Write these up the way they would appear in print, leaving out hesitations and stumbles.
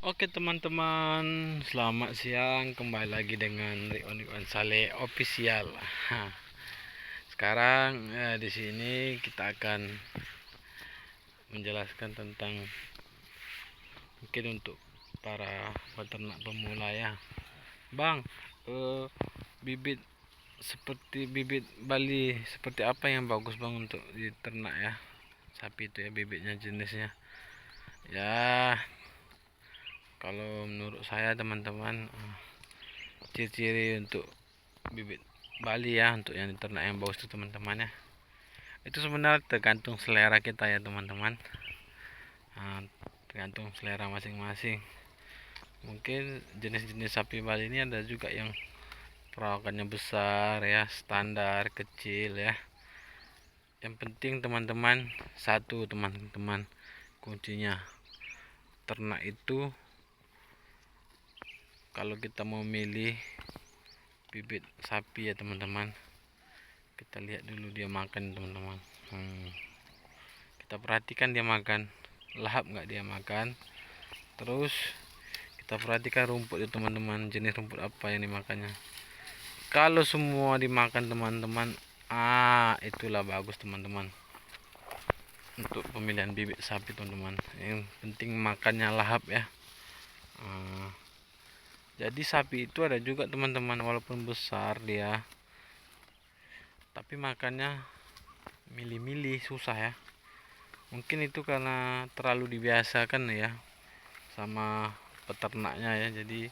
Oke teman-teman, selamat siang. Kembali lagi dengan Rion Saleh Official. Sekarang di sini kita akan menjelaskan tentang mungkin untuk para peternak pemula ya, Bang. Bibit seperti bibit Bali seperti apa yang bagus Bang untuk diternak ya, sapi itu ya, bibitnya jenisnya ya. Kalau menurut saya teman-teman, ciri-ciri untuk bibit Bali ya, untuk yang diternak yang bagus itu teman-teman ya, itu sebenarnya tergantung selera kita ya teman-teman. Tergantung selera masing-masing. Mungkin jenis-jenis sapi Bali ini ada juga yang perawakannya besar ya, standar, kecil ya. Yang penting teman-teman, satu teman-teman, kuncinya ternak itu, kalau kita mau milih bibit sapi ya teman-teman, kita lihat dulu dia makan teman-teman. Kita perhatikan dia makan, lahap nggak dia makan. Terus kita perhatikan rumput ya teman-teman, jenis rumput apa yang dimakannya. Kalau semua dimakan teman-teman, itulah bagus teman-teman untuk pemilihan bibit sapi teman-teman. Yang penting makannya lahap ya. Jadi sapi itu ada juga teman-teman, walaupun besar dia, tapi makannya milih-milih, susah ya. Mungkin itu karena terlalu dibiasakan ya sama peternaknya ya. Jadi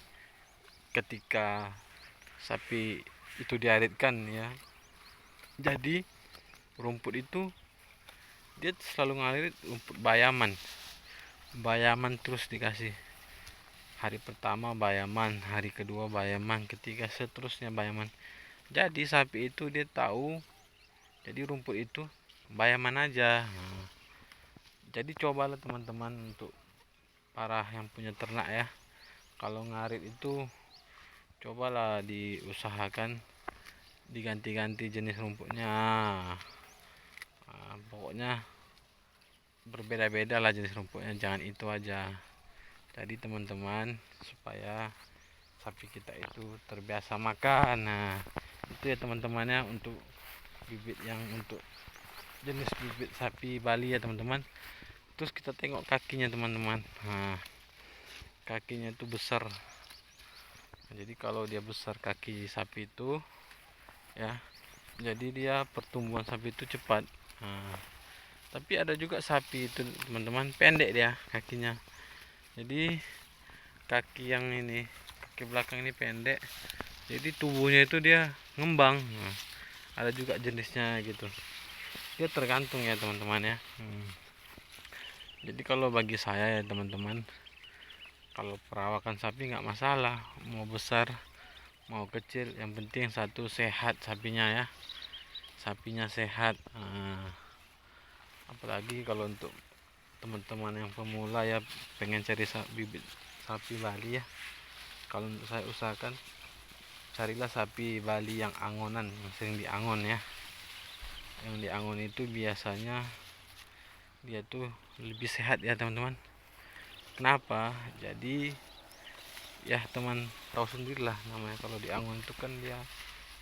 ketika sapi itu diaritkan ya, jadi rumput itu dia selalu ngarit rumput bayaman terus dikasih. Hari pertama bayaman, hari kedua bayaman, ketiga seterusnya bayaman. Jadi sapi itu dia tahu, jadi rumput itu bayaman aja. Jadi cobalah teman-teman, untuk para yang punya ternak ya, kalau ngarit itu cobalah diusahakan diganti-ganti jenis rumputnya. Pokoknya berbeda-beda lah jenis rumputnya, jangan itu aja. Jadi teman-teman, supaya sapi kita itu terbiasa makan. Itu ya teman-temannya untuk bibit yang untuk jenis bibit sapi Bali ya teman-teman. Terus kita tengok kakinya teman-teman. Kakinya itu besar. Jadi kalau dia besar kaki sapi itu ya, jadi dia pertumbuhan sapi itu cepat. Tapi ada juga sapi itu teman-teman pendek dia kakinya. Jadi kaki yang ini, kaki belakang ini pendek, jadi tubuhnya itu dia ngembang. Ada juga jenisnya gitu, dia tergantung ya teman-teman ya. Jadi kalau bagi saya ya teman-teman, kalau perawakan sapi nggak masalah, mau besar mau kecil, yang penting satu sehat sapinya ya, sapinya sehat. Apalagi kalau untuk teman-teman yang pemula ya, pengen cari bibit sapi Bali ya, kalau untuk saya usahakan carilah sapi Bali yang angonan, yang sering diangon ya. Yang diangon itu biasanya dia tuh lebih sehat ya teman-teman. Kenapa? Jadi ya teman tahu sendirilah namanya, kalau diangon itu kan dia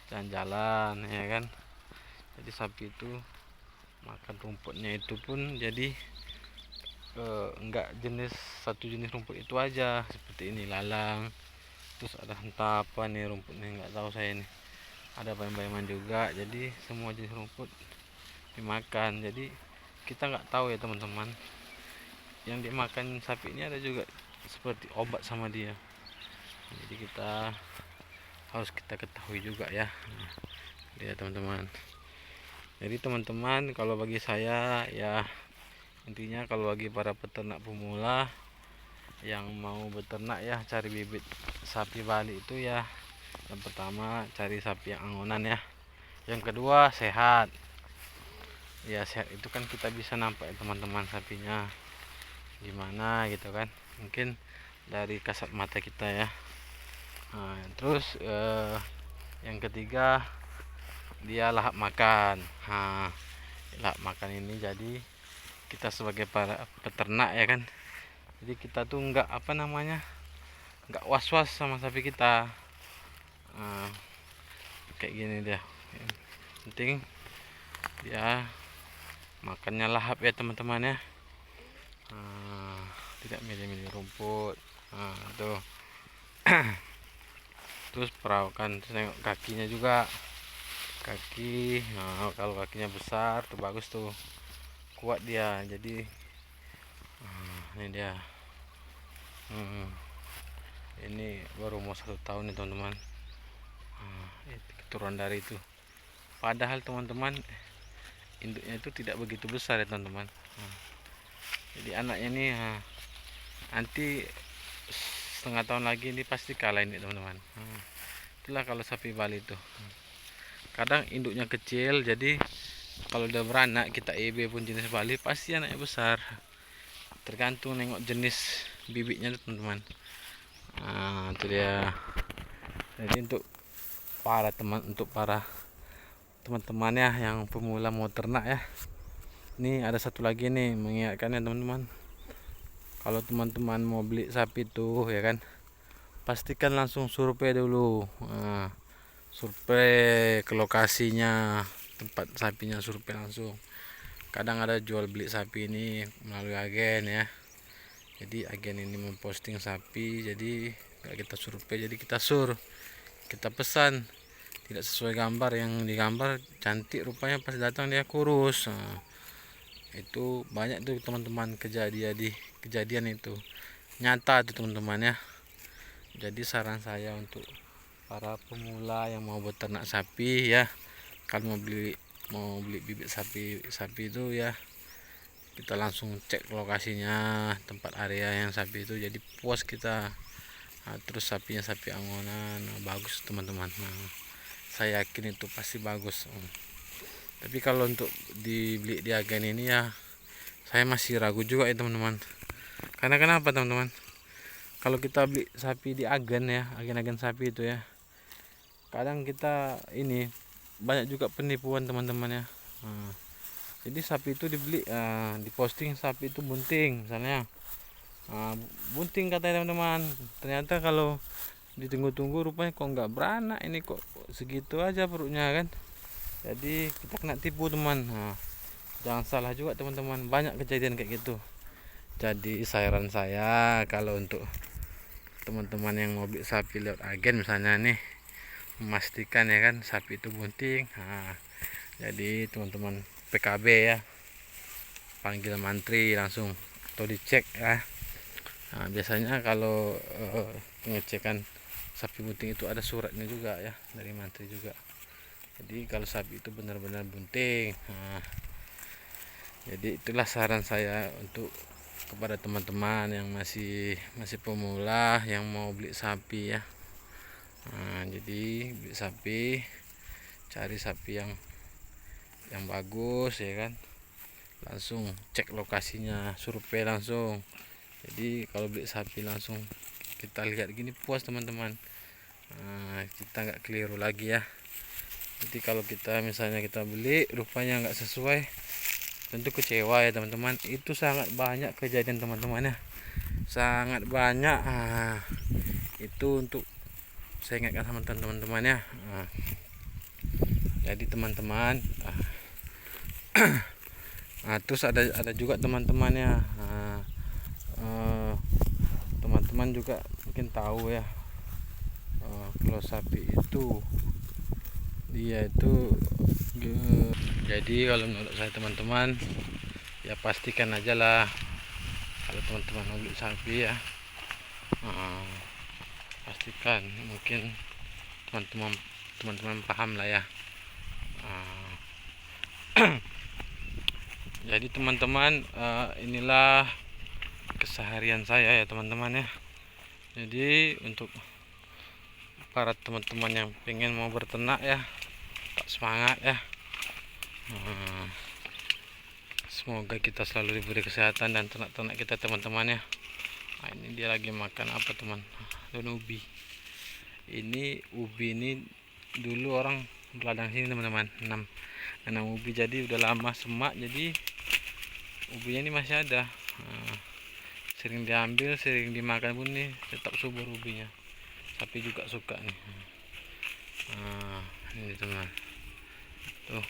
jalan-jalan ya kan. Jadi sapi itu makan rumputnya itu pun jadi enggak satu jenis rumput itu aja, seperti ini lalang, terus ada entah apa nih rumputnya, nggak tahu saya ini, ada bayam-bayaman juga. Jadi semua jenis rumput dimakan, jadi kita nggak tahu ya teman-teman, yang dimakan sapi ini ada juga seperti obat sama dia. Jadi kita harus kita ketahui juga ya teman-teman. Jadi teman-teman, kalau bagi saya ya, intinya kalau bagi para peternak pemula yang mau beternak ya, cari bibit sapi Bali itu ya, yang pertama cari sapi yang angonan ya, yang kedua sehat ya. Sehat itu kan kita bisa nampak ya teman-teman, sapinya gimana gitu kan, mungkin dari kasat mata kita ya. Terus yang ketiga dia lahap makan. Lahap makan ini jadi kita sebagai para peternak ya kan, Jadi kita tuh nggak nggak was-was sama sapi kita. Nah, kayak gini dia. Yang penting dia makannya lahap ya teman-teman ya. Nah, tidak milih-milih rumput. Nah, tuh. Terus perawakan, terus nengok kakinya juga. Kaki, nah kalau kakinya besar tuh bagus tuh, kuat dia. Jadi ini dia. Ini baru mau 1 tahun nih teman-teman. Itu keturunan dari itu. Padahal teman-teman, induknya itu tidak begitu besar ya teman-teman. Jadi anaknya ini nanti 1,5 tahun lagi ini pasti kalah ini teman-teman. Itulah kalau sapi Bali itu. Kadang induknya kecil, jadi kalau udah beranak kita EB pun jenis Bali pasti anaknya besar. Tergantung nengok jenis bibitnya teman-teman. Nah, itu dia. Jadi untuk para teman-temannya yang pemula mau ternak ya. Ini ada satu lagi nih mengingatkannya teman-teman. Kalau teman-teman mau beli sapi tuh ya kan, pastikan langsung survei dulu. Survei ke lokasinya, tempat sapinya, survei langsung. Kadang ada jual beli sapi ini melalui agen ya. Jadi agen ini memposting sapi, jadi nggak kita survei, jadi kita pesan tidak sesuai gambar. Yang digambar cantik rupanya pas datang dia kurus. Nah, itu banyak tuh teman-teman kejadian itu nyata tuh teman-teman ya. Jadi saran saya untuk para pemula yang mau beternak sapi ya, kalau mau beli bibit sapi itu ya, kita langsung cek lokasinya, tempat area yang sapi itu, jadi puas kita. Terus sapinya sapi angonan, bagus teman-teman. Saya yakin itu pasti bagus. Tapi kalau untuk dibeli di agen ini ya, saya masih ragu juga ya teman-teman. Karena kenapa teman-teman? Kalau kita beli sapi di agen ya, agen-agen sapi itu ya, kadang kita ini banyak juga penipuan teman-teman ya. Jadi sapi itu dibeli, diposting sapi itu bunting misalnya, bunting katanya teman-teman. Ternyata kalau ditunggu-tunggu rupanya kok nggak beranak, ini kok segitu aja perutnya kan. Jadi kita kena tipu teman. Jangan salah juga teman-teman, banyak kejadian kayak gitu. Jadi saran saya, kalau untuk teman-teman yang mau beli sapi lewat agen misalnya nih, memastikan ya kan sapi itu bunting. Jadi teman-teman PKB ya, panggil mantri langsung atau dicek ya. Biasanya kalau pengecekan sapi bunting itu ada suratnya juga ya, dari mantri juga. Jadi kalau sapi itu benar-benar bunting. Jadi itulah saran saya untuk kepada teman-teman yang masih pemula yang mau beli sapi ya. Jadi beli sapi, cari sapi yang bagus ya kan, langsung cek lokasinya, survei langsung. Jadi kalau beli sapi langsung kita lihat gini puas teman-teman. Kita nggak keliru lagi ya. Jadi kalau kita misalnya kita beli rupanya nggak sesuai, tentu kecewa ya teman-teman. Itu sangat banyak kejadian teman-teman ya, sangat banyak. Itu untuk saya ingatkan sama teman-teman ya. Jadi teman-teman, terus ada juga teman-temannya, teman-teman juga mungkin tahu ya, kalau sapi itu dia itu jadi kalau menurut saya teman-teman ya, pastikan aja lah kalau teman-teman mau beli sapi ya, pastikan. Mungkin teman-teman paham lah ya. Jadi teman-teman, inilah keseharian saya ya teman-teman ya. Jadi untuk para teman-teman yang pengen mau berternak ya, tak semangat ya. Semoga kita selalu diberi kesehatan dan ternak-ternak kita teman-teman ya. Ini dia lagi makan apa teman, daun ubi. Ini ubi ini dulu orang berladang sini teman-teman, nanam ubi, jadi udah lama semak, jadi ubinya ini masih ada. sering diambil, sering dimakan pun nih tetap subur ubinya. Sapi juga suka nih. Nah, ini teman tuh.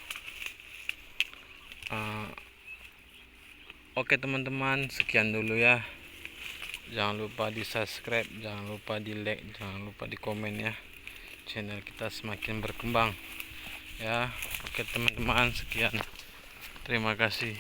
Oke teman-teman, sekian dulu ya. Jangan lupa di subscribe, jangan lupa di like, jangan lupa di komen ya. Channel kita semakin berkembang ya. Oke teman-teman, sekian, terima kasih.